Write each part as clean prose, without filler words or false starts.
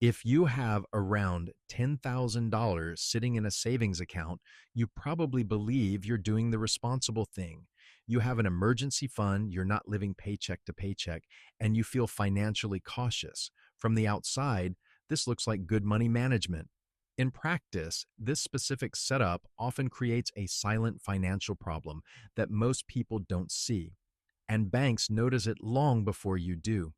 If you have around $10,000 sitting in a savings account, you probably believe you're doing the responsible thing. You have an emergency fund, you're not living paycheck to paycheck, and you feel financially cautious. From the outside, this looks like good money management. In practice, this specific setup often creates a silent financial problem that most people don't see, and banks notice it long before you do.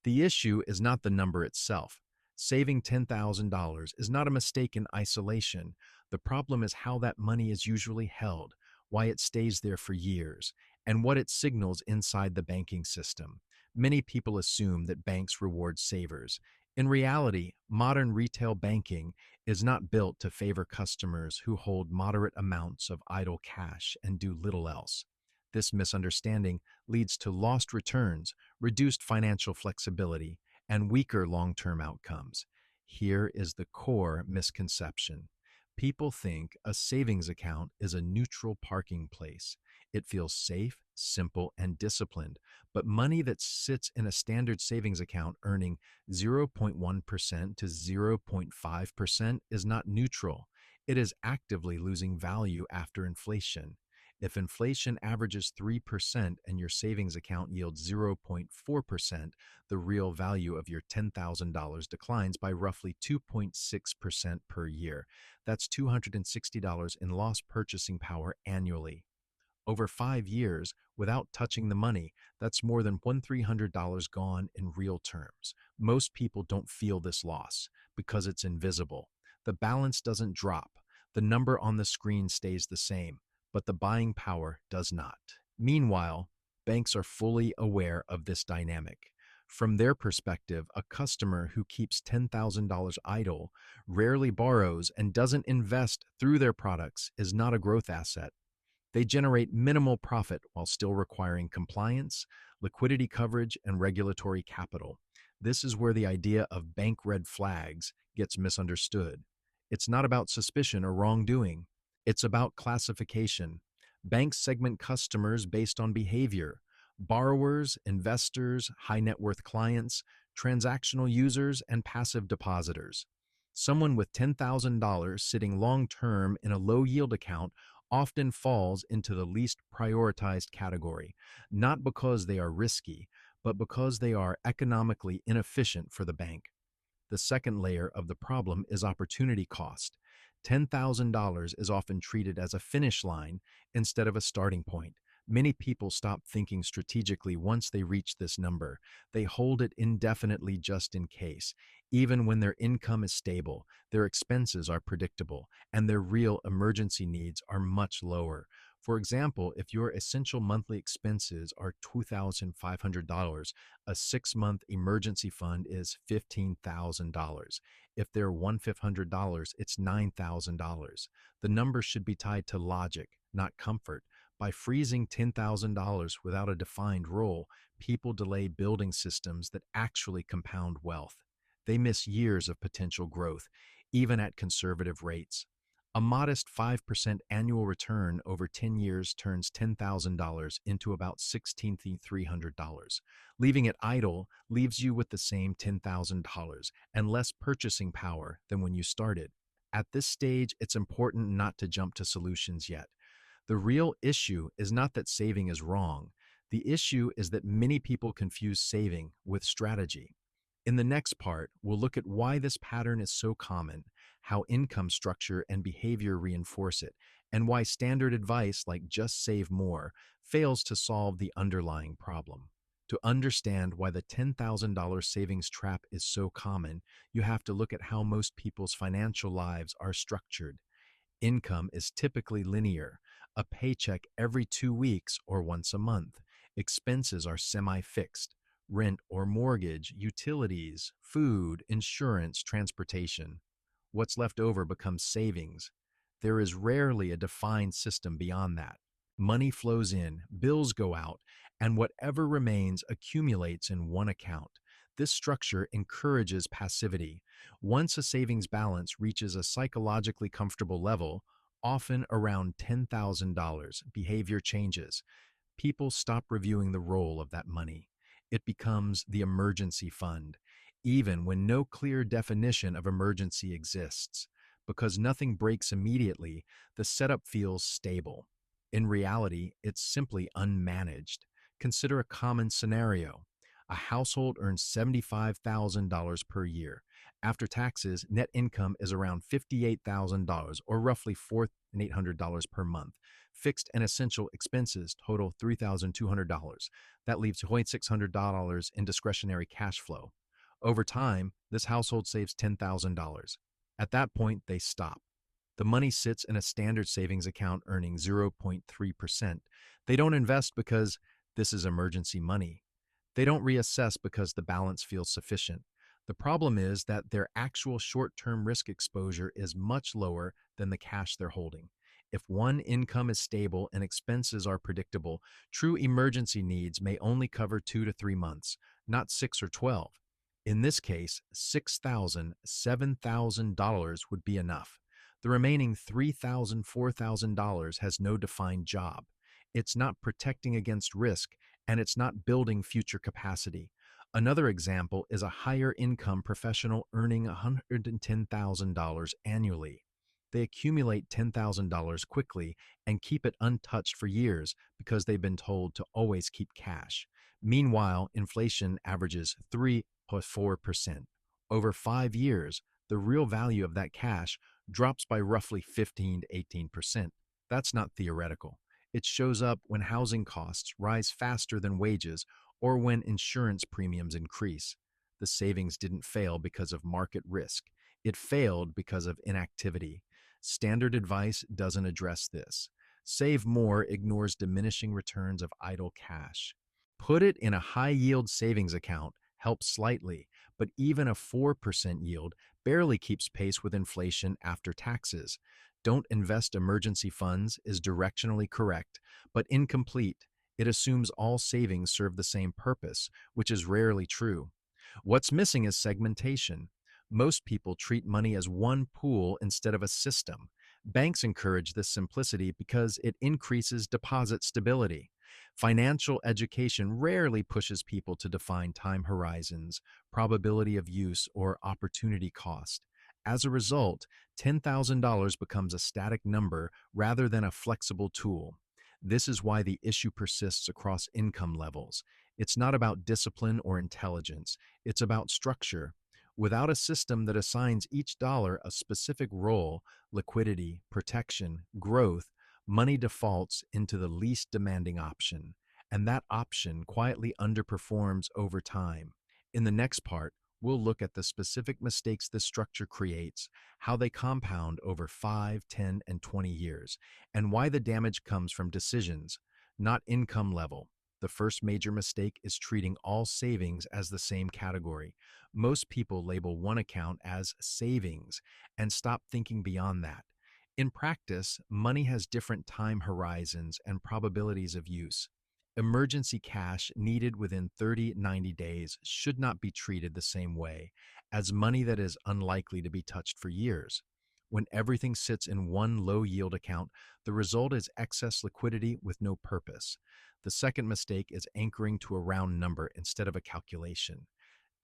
The issue is not the number itself. Saving $10,000 is not a mistake in isolation. The problem is how that money is usually held, why it stays there for years, and what it signals inside the banking system. Many people assume that banks reward savers. In reality, modern retail banking is not built to favor customers who hold moderate amounts of idle cash and do little else. This misunderstanding leads to lost returns, reduced financial flexibility, and weaker long-term outcomes. Here is the core misconception. People think a savings account is a neutral parking place. It feels safe, simple, and disciplined, but money that sits in a standard savings account earning 0.1% to 0.5% is not neutral. It is actively losing value after inflation. If inflation averages 3% and your savings account yields 0.4%, the real value of your $10,000 declines by roughly 2.6% per year. That's $260 in lost purchasing power annually. Over 5 years, without touching the money, that's more than $1,300 gone in real terms. Most people don't feel this loss because it's invisible. The balance doesn't drop. The number on the screen stays the same, but the buying power does not. Meanwhile, banks are fully aware of this dynamic. From their perspective, a customer who keeps $10,000 idle, rarely borrows, and doesn't invest through their products is not a growth asset. They generate minimal profit while still requiring compliance, liquidity coverage, and regulatory capital. This is where the idea of bank red flags gets misunderstood. It's not about suspicion or wrongdoing. It's about classification. Banks segment customers based on behavior: borrowers, investors, high net worth clients, transactional users, and passive depositors. Someone with $10,000 sitting long term in a low yield account often falls into the least prioritized category, not because they are risky, but because they are economically inefficient for the bank. The second layer of the problem is opportunity cost. $10,000 is often treated as a finish line instead of a starting point. Many people stop thinking strategically once they reach this number. They hold it indefinitely just in case. Even when their income is stable, their expenses are predictable, and their real emergency needs are much lower. For example, if your essential monthly expenses are $2,500, a 6-month emergency fund is $15,000. If they're $1,500, it's $9,000. The number should be tied to logic, not comfort. By freezing $10,000 without a defined role, people delay building systems that actually compound wealth. They miss years of potential growth, even at conservative rates. A modest 5% annual return over 10 years turns $10,000 into about $16,300. Leaving it idle leaves you with the same $10,000 and less purchasing power than when you started. At this stage, it's important not to jump to solutions yet. The real issue is not that saving is wrong. The issue is that many people confuse saving with strategy. In the next part, we'll look at why this pattern is so common, how income structure and behavior reinforce it, and why standard advice like just save more fails to solve the underlying problem. To understand why the $10,000 savings trap is so common, you have to look at how most people's financial lives are structured. Income is typically linear, a paycheck every 2 weeks or once a month. Expenses are semi-fixed: rent or mortgage, utilities, food, insurance, transportation. What's left over becomes savings. There is rarely a defined system beyond that. Money flows in, bills go out, and whatever remains accumulates in one account. This structure encourages passivity. Once a savings balance reaches a psychologically comfortable level, often around $10,000, behavior changes. People stop reviewing the role of that money. It becomes the emergency fund. even when no clear definition of emergency exists. Because nothing breaks immediately, the setup feels stable. In reality, it's simply unmanaged. Consider a common scenario. A household earns $75,000 per year. After taxes, net income is around $58,000, or roughly $4,800 per month. Fixed and essential expenses total $3,200. That leaves $2,600 in discretionary cash flow. Over time, this household saves $10,000. At that point, they stop. The money sits in a standard savings account earning 0.3%. They don't invest because this is emergency money. They don't reassess because the balance feels sufficient. The problem is that their actual short-term risk exposure is much lower than the cash they're holding. If one income is stable and expenses are predictable, true emergency needs may only cover 2 to 3 months, not 6 or 12. In this case, $6,000, $7,000 would be enough. The remaining $3,000, $4,000 has no defined job. It's not protecting against risk, and it's not building future capacity. Another example is a higher income professional earning $110,000 annually. They accumulate $10,000 quickly and keep it untouched for years because they've been told to always keep cash. Meanwhile, inflation averages 3.4%. Over 5 years, the real value of that cash drops by roughly 15 to 18%. That's not theoretical. It shows up when housing costs rise faster than wages or when insurance premiums increase. The savings didn't fail because of market risk. It failed because of inactivity. Standard advice doesn't address this. Save more ignores diminishing returns of idle cash. Put it in a high-yield savings account helps slightly, but even a 4% yield barely keeps pace with inflation after taxes. Don't invest emergency funds is directionally correct, but incomplete. It assumes all savings serve the same purpose, which is rarely true. What's missing is segmentation. Most people treat money as one pool instead of a system. Banks encourage this simplicity because it increases deposit stability. Financial education rarely pushes people to define time horizons, probability of use, or opportunity cost. As a result, $10,000 becomes a static number rather than a flexible tool. This is why the issue persists across income levels. It's not about discipline or intelligence, it's about structure. Without a system that assigns each dollar a specific role, liquidity, protection, growth, money defaults into the least demanding option, and that option quietly underperforms over time. In the next part, we'll look at the specific mistakes this structure creates, how they compound over 5, 10, and 20 years, and why the damage comes from decisions, not income level. The first major mistake is treating all savings as the same category. Most people label one account as savings and stop thinking beyond that. In practice, money has different time horizons and probabilities of use. Emergency cash needed within 30, 90 days should not be treated the same way as money that is unlikely to be touched for years. When everything sits in one low yield account, the result is excess liquidity with no purpose. The second mistake is anchoring to a round number instead of a calculation.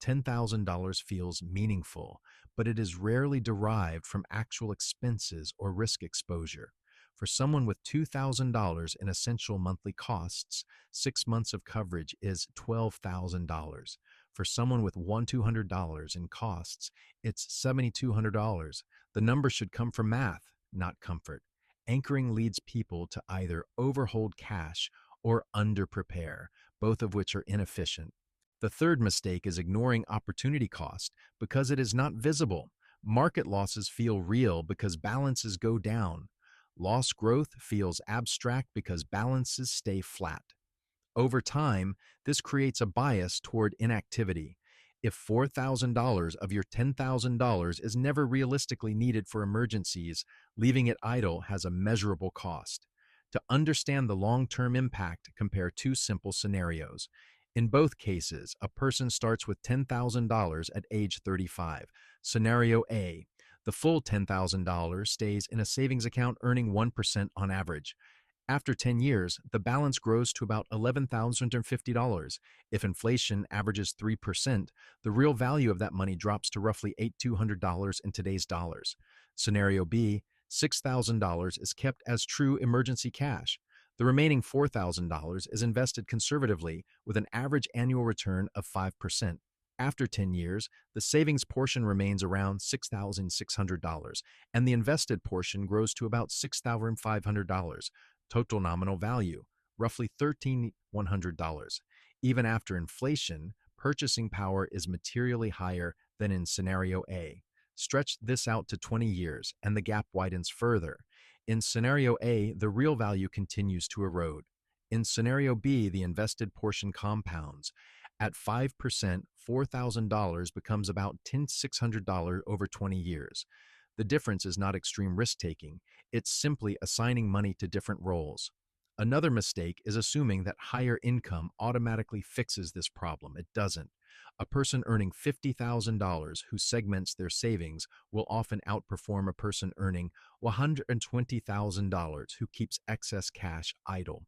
$10,000 feels meaningful, but it is rarely derived from actual expenses or risk exposure. For someone with $2,000 in essential monthly costs, 6 months of coverage is $12,000. For someone with $200 in costs, it's $7,200. The number should come from math, not comfort. Anchoring leads people to either overhold cash or underprepare, both of which are inefficient. The third mistake is ignoring opportunity cost because it is not visible. Market losses feel real because balances go down. Lost growth feels abstract because balances stay flat. Over time, this creates a bias toward inactivity. If $4,000 of your $10,000 is never realistically needed for emergencies, leaving it idle has a measurable cost. To understand the long-term impact, compare two simple scenarios. In both cases, a person starts with $10,000 at age 35. Scenario A, the full $10,000 stays in a savings account earning 1% on average. After 10 years, the balance grows to about $11,050. If inflation averages 3%, the real value of that money drops to roughly $8,200 in today's dollars. Scenario B, $6,000 is kept as true emergency cash. The remaining $4,000 is invested conservatively with an average annual return of 5%. After 10 years, the savings portion remains around $6,600, and the invested portion grows to about $6,500. Total nominal value, roughly $13,100. Even after inflation, purchasing power is materially higher than in scenario A. Stretch this out to 20 years, and the gap widens further. In scenario A, the real value continues to erode. In scenario B, the invested portion compounds. At 5%, $4,000 becomes about $10,600 over 20 years. The difference is not extreme risk taking, it's simply assigning money to different roles. Another mistake is assuming that higher income automatically fixes this problem. It doesn't. A person earning $50,000 who segments their savings will often outperform a person earning $120,000 who keeps excess cash idle.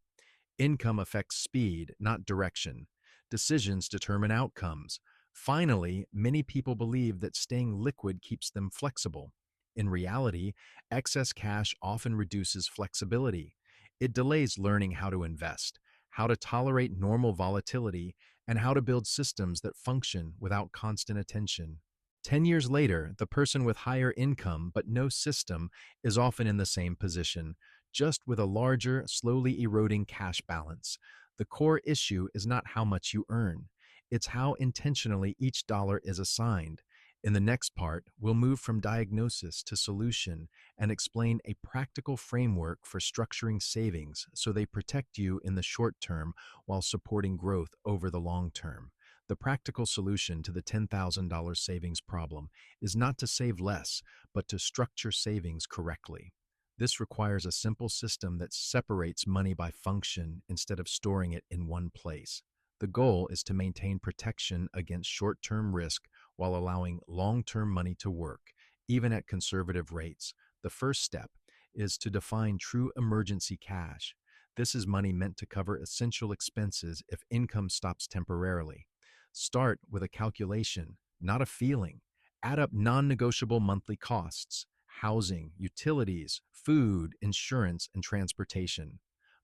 Income affects speed, not direction. Decisions determine outcomes. Finally, many people believe that staying liquid keeps them flexible. In reality, excess cash often reduces flexibility. It delays learning how to invest, how to tolerate normal volatility, and how to build systems that function without constant attention. 10 years later, the person with higher income but no system is often in the same position, just with a larger, slowly eroding cash balance. The core issue is not how much you earn, it's how intentionally each dollar is assigned. In the next part, we'll move from diagnosis to solution and explain a practical framework for structuring savings so they protect you in the short term while supporting growth over the long term. The practical solution to the $10,000 savings problem is not to save less, but to structure savings correctly. This requires a simple system that separates money by function instead of storing it in one place. The goal is to maintain protection against short-term risk while allowing long-term money to work, even at conservative rates. The first step is to define true emergency cash. This is money meant to cover essential expenses if income stops temporarily. Start with a calculation, not a feeling. Add up non-negotiable monthly costs: housing, utilities, food, insurance, and transportation.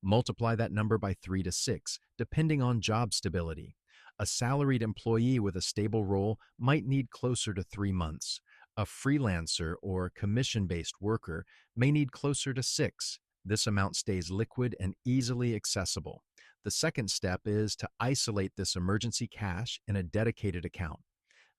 Multiply that number by 3 to 6, depending on job stability. A salaried employee with a stable role might need closer to 3 months. A freelancer or commission-based worker may need closer to 6. This amount stays liquid and easily accessible. The second step is to isolate this emergency cash in a dedicated account.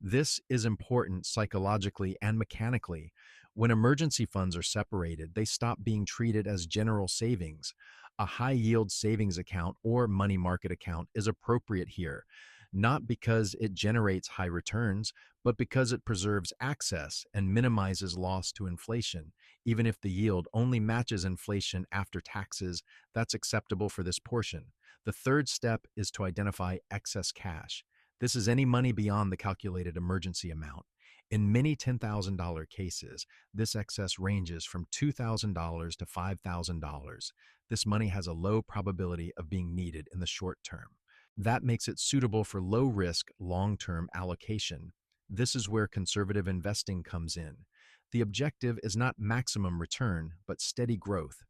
This is important psychologically and mechanically. When emergency funds are separated, they stop being treated as general savings. A high yield savings account or money market account is appropriate here, not because it generates high returns, but because it preserves access and minimizes loss to inflation. Even if the yield only matches inflation after taxes, that's acceptable for this portion. The third step is to identify excess cash. This is any money beyond the calculated emergency amount. In many $10,000 cases, this excess ranges from $2,000 to $5,000. This money has a low probability of being needed in the short term. That makes it suitable for low-risk, long-term allocation. This is where conservative investing comes in. The objective is not maximum return, but steady growth.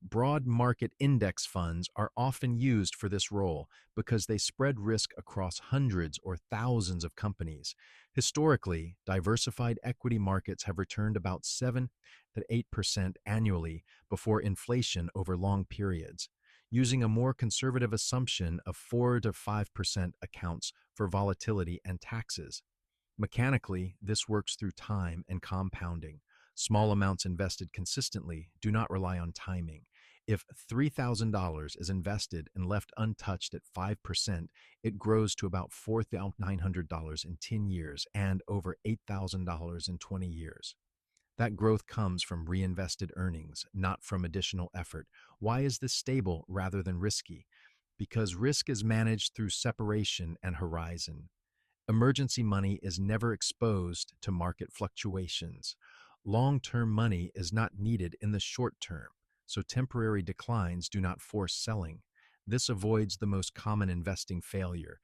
Broad market index funds are often used for this role because they spread risk across hundreds or thousands of companies. Historically, diversified equity markets have returned about 7 to 8% annually before inflation over long periods. Using a more conservative assumption of 4 to 5% accounts for volatility and taxes. Mechanically, this works through time and compounding. Small amounts invested consistently do not rely on timing. If $3,000 is invested and left untouched at 5%, it grows to about $4,900 in 10 years and over $8,000 in 20 years. That growth comes from reinvested earnings, not from additional effort. Why is this stable rather than risky? Because risk is managed through separation and horizon. Emergency money is never exposed to market fluctuations. Long-term money is not needed in the short term. so temporary declines do not force selling. This avoids the most common investing failure,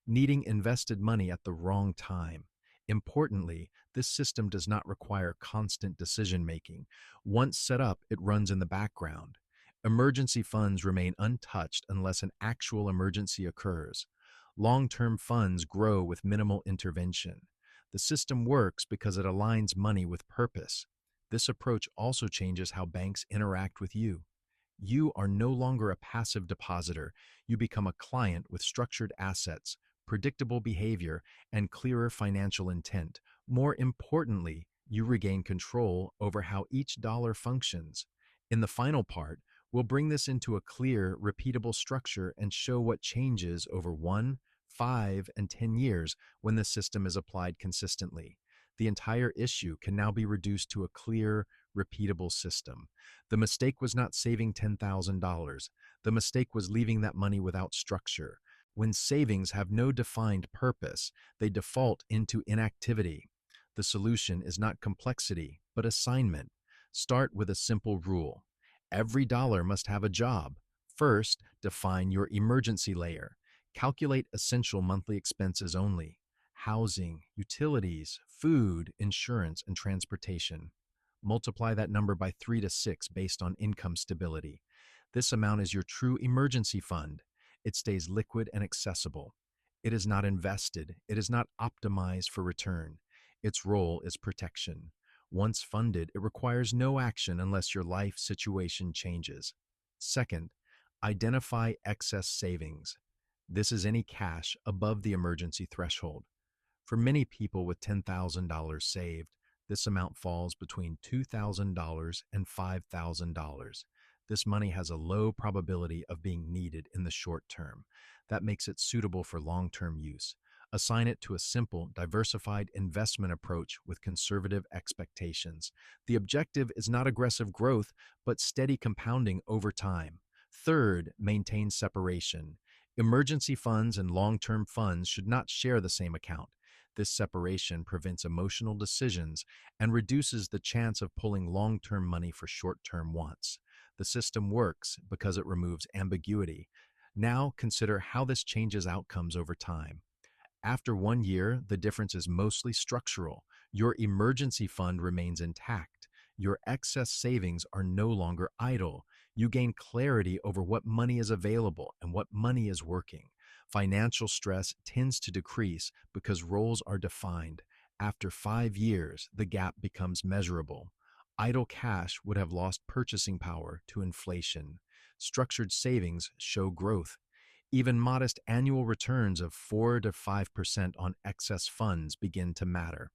needing invested money at the wrong time. Importantly, this system does not require constant decision making. Once set up, it runs in the background. Emergency funds remain untouched unless an actual emergency occurs. Long-term funds grow with minimal intervention. The system works because it aligns money with purpose. This approach also changes how banks interact with you. You are no longer a passive depositor. You become a client with structured assets, predictable behavior, and clearer financial intent. More importantly, you regain control over how each dollar functions. In the final part, we'll bring this into a clear, repeatable structure and show what changes over 1, 5, and 10 years when the system is applied consistently. The entire issue can now be reduced to a clear, repeatable system. The mistake was not saving $10,000. The mistake was leaving that money without structure. When savings have no defined purpose, they default into inactivity. The solution is not complexity, but assignment. Start with a simple rule. Every dollar must have a job. First, define your emergency layer. Calculate essential monthly expenses only: housing, utilities, food, insurance, and transportation. Multiply that number by 3 to 6 based on income stability. This amount is your true emergency fund. It stays liquid and accessible. It is not invested. It is not optimized for return. Its role is protection. Once funded, it requires no action unless your life situation changes. Second, identify excess savings. This is any cash above the emergency threshold. For many people with $10,000 saved, this amount falls between $2,000 and $5,000. This money has a low probability of being needed in the short term. That makes it suitable for long-term use. Assign it to a simple, diversified investment approach with conservative expectations. The objective is not aggressive growth, but steady compounding over time. Third, maintain separation. Emergency funds and long-term funds should not share the same account. This separation prevents emotional decisions and reduces the chance of pulling long-term money for short-term wants. The system works because it removes ambiguity. Now consider how this changes outcomes over time. After 1 year, the difference is mostly structural. Your emergency fund remains intact. Your excess savings are no longer idle. You gain clarity over what money is available and what money is working. Financial stress tends to decrease because roles are defined. After 5 years, the gap becomes measurable. Idle cash would have lost purchasing power to inflation. Structured savings show growth. Even modest annual returns of 4 to 5% on excess funds begin to matter.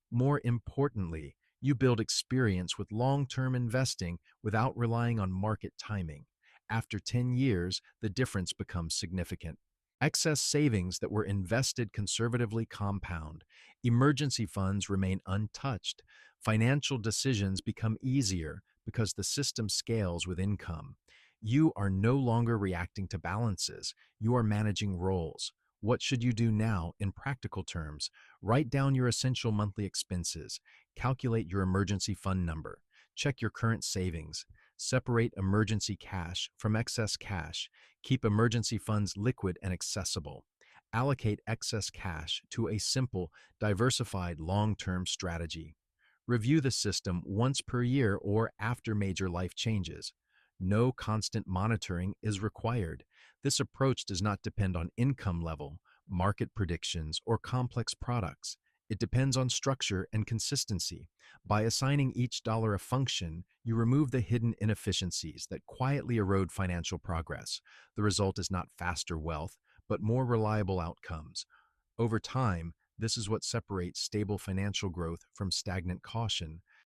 More importantly, you build experience with long-term investing without relying on market timing. After 10 years, the difference becomes significant. Excess savings that were invested conservatively compound. Emergency funds remain untouched. Financial decisions become easier because the system scales with income. You are no longer reacting to balances. You are managing roles. What should you do now in practical terms? Write down your essential monthly expenses. Calculate your emergency fund number. Check your current savings. Separate emergency cash from excess cash. Keep emergency funds liquid and accessible. Allocate excess cash to a simple, diversified long-term strategy. Review the system once per year or after major life changes. No constant monitoring is required. This approach does not depend on income level, market predictions, or complex products. It depends on structure and consistency. By assigning each dollar a function, you remove the hidden inefficiencies that quietly erode financial progress. The result is not faster wealth, but more reliable outcomes. Over time, this is what separates stable financial growth from stagnant caution.